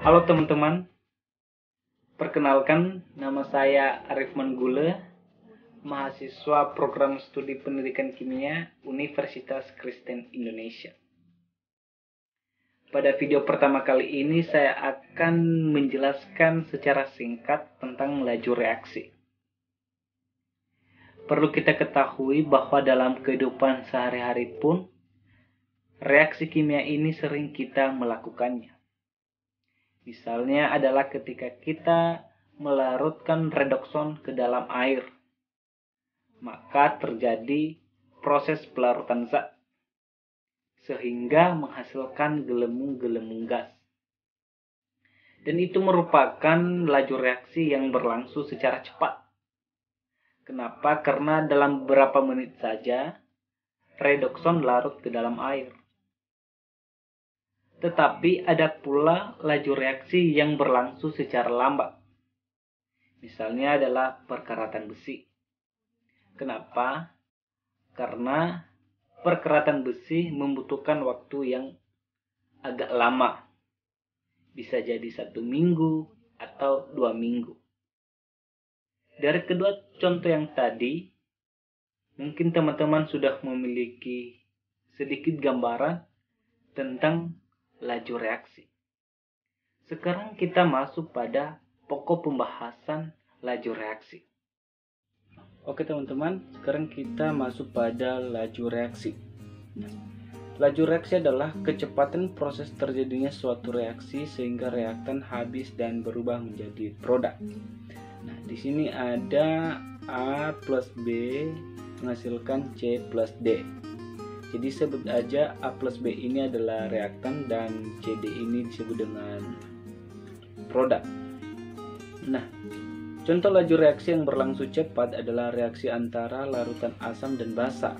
Halo teman-teman, perkenalkan nama saya Arif Manggule, mahasiswa program studi pendidikan kimia Universitas Kristen Indonesia. Pada video pertama kali ini saya akan menjelaskan secara singkat tentang laju reaksi. Perlu kita ketahui bahwa dalam kehidupan sehari-hari pun, reaksi kimia ini sering kita melakukannya. Misalnya adalah ketika kita melarutkan redokson ke dalam air, maka terjadi proses pelarutan zat, sehingga menghasilkan gelembung-gelembung gas. Dan itu merupakan laju reaksi yang berlangsung secara cepat. Kenapa? Karena dalam beberapa menit saja, redokson larut ke dalam air. Tetapi ada pula laju reaksi yang berlangsung secara lambat. Misalnya adalah perkaratan besi. Kenapa? Karena perkaratan besi membutuhkan waktu yang agak lama. Bisa jadi 1 minggu atau 2 minggu. Dari kedua contoh yang tadi, mungkin teman-teman sudah memiliki sedikit gambaran tentang laju reaksi. Sekarang kita masuk pada pokok pembahasan laju reaksi. Oke teman-teman, sekarang kita masuk pada laju reaksi. Laju reaksi adalah kecepatan proses terjadinya suatu reaksi sehingga reaktan habis dan berubah menjadi produk. Nah, di sini ada A plus B menghasilkan C plus D. Jadi sebut aja A plus B ini adalah reaktan dan CD ini disebut dengan produk. Nah, contoh laju reaksi yang berlangsung cepat adalah reaksi antara larutan asam dan basa.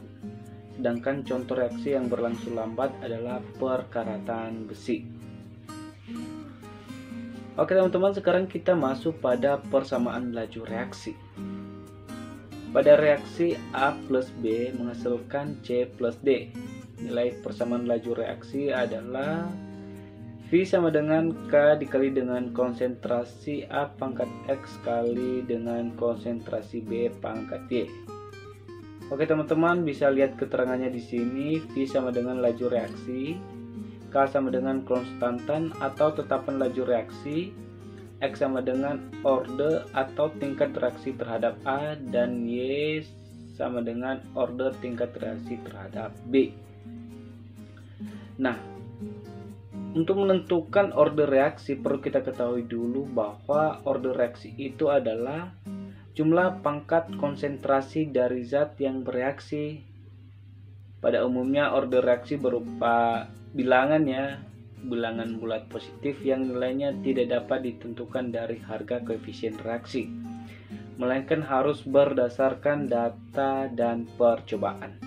Sedangkan contoh reaksi yang berlangsung lambat adalah perkaratan besi. Oke teman-teman, sekarang kita masuk pada persamaan laju reaksi. Pada reaksi A plus B menghasilkan C plus D. Nilai persamaan laju reaksi adalah V sama dengan K dikali dengan konsentrasi A pangkat X kali dengan konsentrasi B pangkat Y. Oke teman-teman, bisa lihat keterangannya di sini. V sama dengan laju reaksi, K sama dengan konstantan atau tetapan laju reaksi, X sama dengan orde atau tingkat reaksi terhadap A, dan Y sama dengan orde tingkat reaksi terhadap B. Nah, untuk menentukan orde reaksi perlu kita ketahui dulu bahwa orde reaksi itu adalah jumlah pangkat konsentrasi dari zat yang bereaksi. Pada umumnya orde reaksi berupa bilangan bulat positif yang nilainya tidak dapat ditentukan dari harga koefisien reaksi, melainkan harus berdasarkan data dan percobaan.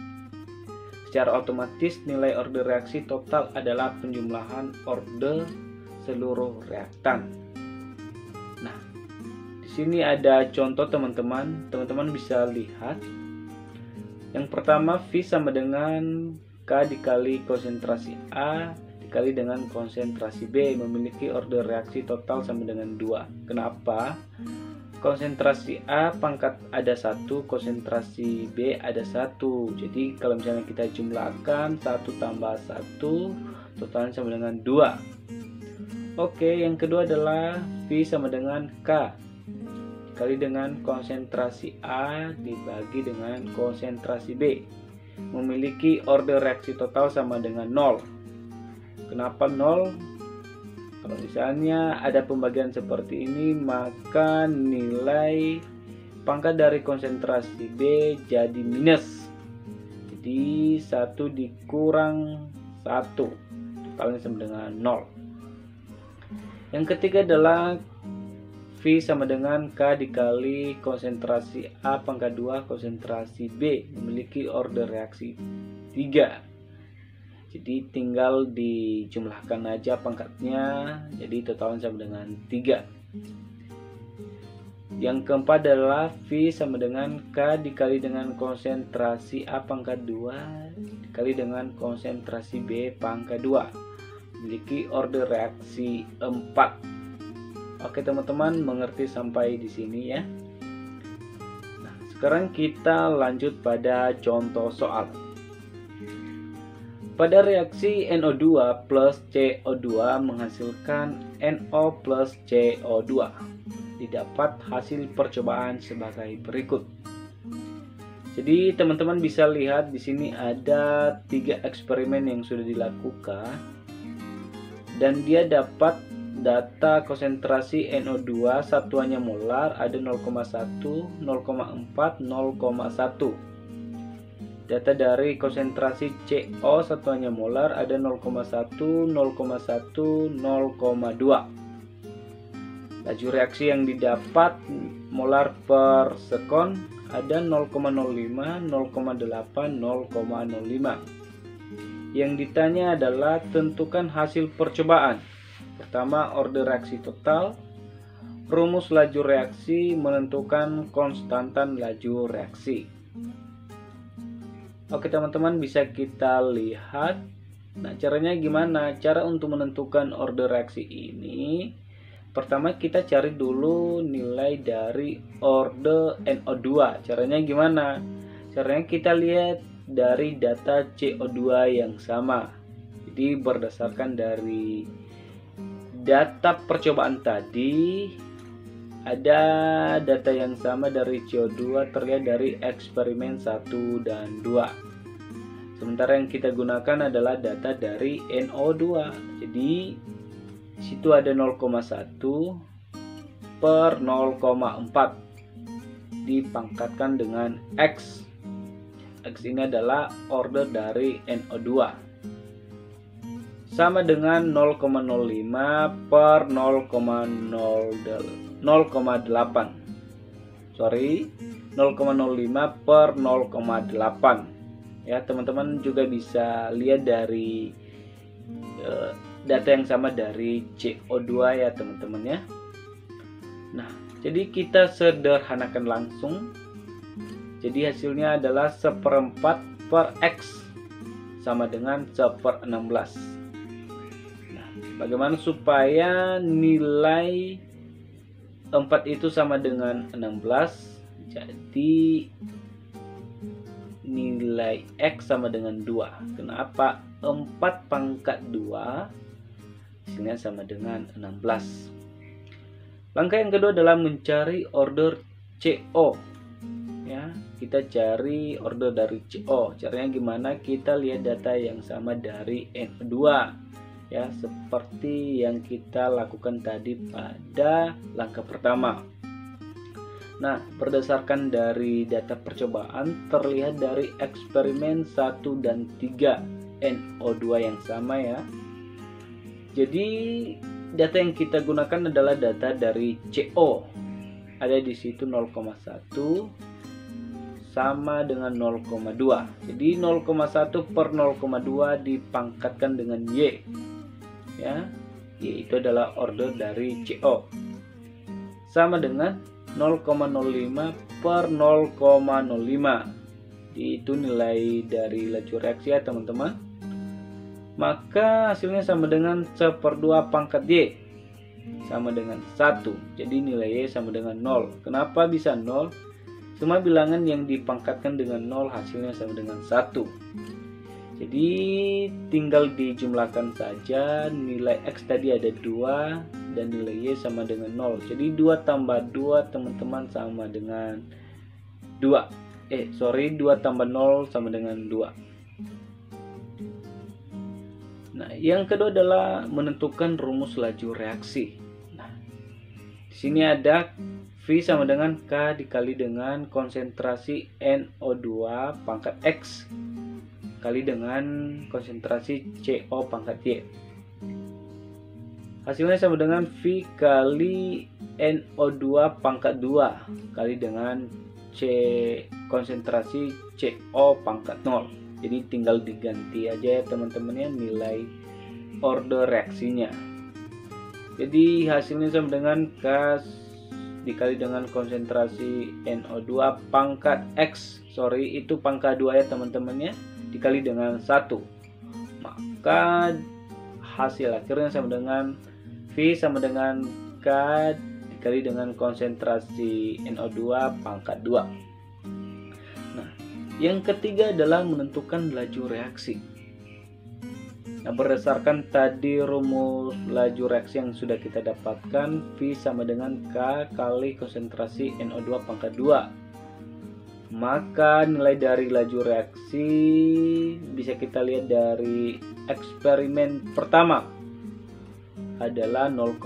Secara otomatis nilai orde reaksi total adalah penjumlahan orde seluruh reaktan. Nah, di sini ada contoh teman-teman. Teman-teman bisa lihat. Yang pertama, V sama dengan K dikali konsentrasi A dikali dengan konsentrasi B memiliki orde reaksi total sama dengan 2. Kenapa? Konsentrasi A pangkat ada 1, konsentrasi B ada 1. Jadi kalau misalnya kita jumlahkan 1 tambah 1, totalnya sama dengan 2. Oke, yang kedua adalah V sama dengan K dikali dengan konsentrasi A dibagi dengan konsentrasi B memiliki orde reaksi total sama dengan 0. Kenapa 0? Kalau misalnya ada pembagian seperti ini, maka nilai pangkat dari konsentrasi B jadi minus. Jadi 1 dikurang 1, totalnya sama dengan 0. Yang ketiga adalah V sama dengan K dikali konsentrasi A pangkat 2 konsentrasi B memiliki orde reaksi 3. Jadi tinggal dijumlahkan aja pangkatnya, jadi totalnya sama dengan 3. Yang keempat adalah V sama dengan K dikali dengan konsentrasi A pangkat 2 dikali dengan konsentrasi B pangkat 2 memiliki order reaksi 4. Oke teman-teman, mengerti sampai di sini ya. Nah, sekarang kita lanjut pada contoh soal. Pada reaksi NO2 plus CO2 menghasilkan NO plus CO2. Didapat hasil percobaan sebagai berikut. Jadi teman-teman bisa lihat di sini ada 3 eksperimen yang sudah dilakukan dan dia dapat data konsentrasi NO2 satuannya molar ada 0,1, 0,4, 0,1. Data dari konsentrasi CO satuannya molar ada 0,1, 0,1, 0,2. Laju reaksi yang didapat molar per sekon ada 0,05, 0,8, 0,05. Yang ditanya adalah tentukan hasil percobaan. Pertama, order reaksi total. Rumus laju reaksi menentukan konstantan laju reaksi. Oke teman-teman, bisa kita lihat. Nah, caranya gimana? Cara untuk menentukan order reaksi ini, pertama kita cari dulu nilai dari order NO2. Caranya gimana? Caranya kita lihat dari data CO2 yang sama. Jadi berdasarkan dari data percobaan tadi, ada data yang sama dari CO2 terlihat dari eksperimen 1 dan 2. Sementara yang kita gunakan adalah data dari NO2. Jadi situ ada 0,1 per 0,4 dipangkatkan dengan X. X ini adalah order dari NO2 sama dengan 0,05 per 0,08. Sorry, 0,05 per 0,8. Ya, teman-teman juga bisa lihat dari data yang sama dari CO2 ya teman-teman ya. Nah, jadi kita sederhanakan langsung. Jadi hasilnya adalah 1/4 per X sama dengan 1/16. Nah, bagaimana supaya nilai 4 itu sama dengan 16? Jadi nilai X sama dengan 2. Kenapa? 4 pangkat 2 hasilnya sama dengan 16. Langkah yang kedua adalah mencari order CO. Ya, kita cari order dari CO. Caranya gimana? Kita lihat data yang sama dari NO2. Ya, seperti yang kita lakukan tadi pada langkah pertama. Nah, berdasarkan dari data percobaan terlihat dari eksperimen 1 dan 3 NO2 yang sama ya. Jadi data yang kita gunakan adalah data dari CO. Ada di situ 0,1 sama dengan 0,2. Jadi 0,1 per 0,2 dipangkatkan dengan Y. Ya, Y itu adalah order dari CO. Sama dengan 0,05 per 0,05. Itu nilai dari laju reaksi ya teman-teman. Maka hasilnya sama dengan 1/2 pangkat Y sama dengan 1. Jadi nilai Y sama dengan 0. Kenapa bisa 0? Semua bilangan yang dipangkatkan dengan 0 hasilnya sama dengan 1. Jadi tinggal dijumlahkan saja. Nilai X tadi ada 2 dan nilai Y sama dengan 0. Jadi 2 tambah 2 teman-teman sama dengan 2. 2 tambah 0 sama dengan 2. Nah, yang kedua adalah menentukan rumus laju reaksi. Nah, di sini ada V sama dengan K dikali dengan konsentrasi NO2 pangkat X kali dengan konsentrasi CO pangkat Y. Hasilnya sama dengan V kali NO2 pangkat 2 kali dengan konsentrasi CO pangkat 0. Jadi tinggal diganti aja ya teman-teman ya nilai order reaksinya. Jadi hasilnya sama dengan K dikali dengan konsentrasi NO2 pangkat X. Sorry, itu pangkat 2 ya teman-teman ya. dikali dengan 1. Maka hasil akhirnya sama dengan V sama dengan K dikali dengan konsentrasi NO2 pangkat 2. Nah, yang ketiga adalah menentukan laju reaksi. Nah, berdasarkan tadi rumus laju reaksi yang sudah kita dapatkan, V sama dengan K kali konsentrasi NO2 pangkat 2. Maka nilai dari laju reaksi bisa kita lihat dari eksperimen pertama adalah 0,05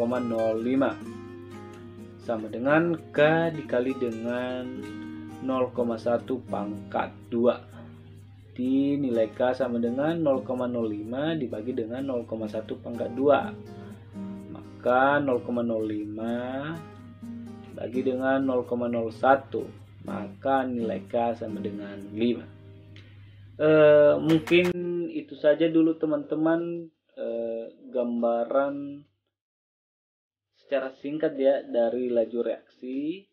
sama dengan K dikali dengan 0,1 pangkat 2. Nilai K sama dengan 0,05 dibagi dengan 0,1 pangkat 2. Maka 0,05 bagi dengan 0,01, maka nilai K sama dengan 5. Mungkin itu saja dulu teman-teman, gambaran secara singkat ya dari laju reaksi.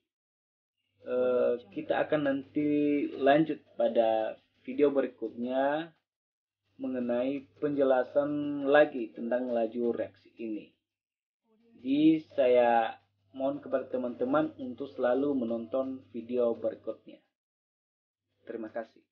Kita akan nanti lanjut pada video berikutnya mengenai penjelasan lagi tentang laju reaksi ini. Jadi saya mohon kepada teman-teman untuk selalu menonton video berikutnya. Terima kasih.